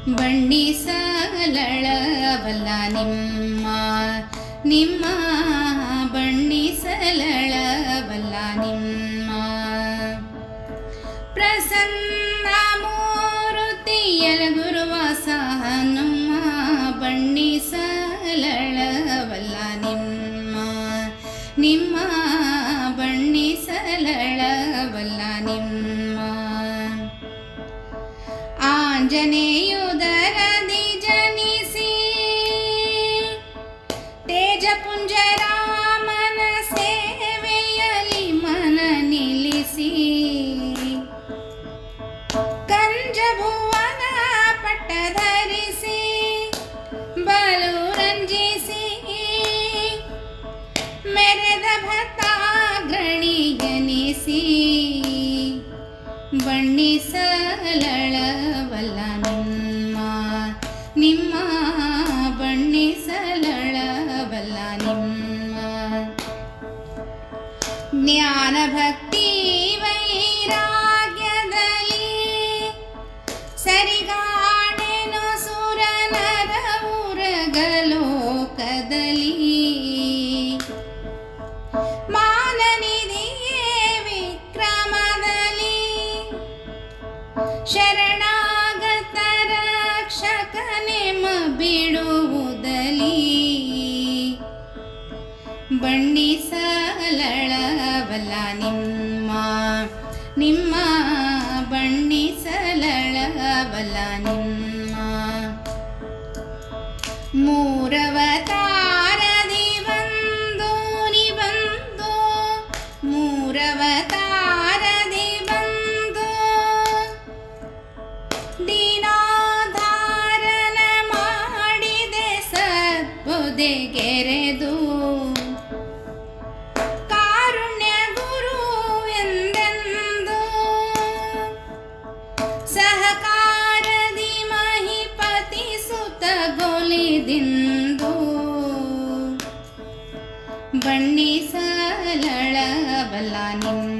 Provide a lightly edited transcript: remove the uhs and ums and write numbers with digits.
ಬಣ್ಣಿಸಲಳವಲ್ಲ ನಿಮ್ಮ ಬಣ್ಣಿಸಲಳವಲ್ಲ ನಿಮ್ಮ ಪ್ರಸನ್ನ ಮೂರುತಿಯಲ ಗುರುವಾಸ ಹನುಮ ಬಣ್ಣಿಸಲಳವಲ್ಲ ನಿಮ್ಮ ಬಣ್ಣಿಸಲಳವಲ್ಲ ನಿಮ್ಮ ಆಂಜನೇಯುದರದಿ ಜನಿಸಿ ತೇಜಪುಂಜ ರಾಮನ ಸೇವೆಯಲಿ ಮನ ನಿಲ್ಲಿಸಿ ಕಂಜಭುವನ ಪಟ್ಟ ಧರಿಸಿ ಬಲು ರಂಜಿಸಿ ಮೆರೆದ ಭಕ್ತಾಗ್ರಣಿಗನಿಸಿ ಬಣ್ಣಿಸಲಳವಲ್ಲ ನಿಮ್ಮ ಬಣ್ಣಿಸಲಳವಲ್ಲ ನಿಮ್ಮ ಜ್ಞಾನ ಭಕ್ತಿ ವೈರಾಗ್ಯದಲ್ಲಿ ಸರಿಗಾಣೆನು ಸುರನರ ಉರಗಲೋಕದಲ್ಲಿ ಶರಣಾಗತ ರಕ್ಷಕನೆಮ ಬಿಡುವುದಲಿ ಬಣ್ಣಿಸಲಳವಲ್ಲ ನಿಮ್ಮ ಬಣ್ಣಿಸಲಳವಲ್ಲ ನಿಮ್ಮ ಮೂರವತಾರದಿ ಬಂದು ನಿಬಂದು ಮೂರವತಾರದಿ ದೀನಾಧಾರನ ಮಾಡಿದೆ ಸದ್ಬುದೆಗೆರೆದು ಕಾರುಣ್ಯ ಗುರು ಎಂದೆಂದು ಸಹಕಾರದಿ ಮಹಿಪತಿ ಸುತಗೊಲಿದಿಂದು ಬಣ್ಣಿಸಲಳವಲ್ಲ ನಿಮ್ಮ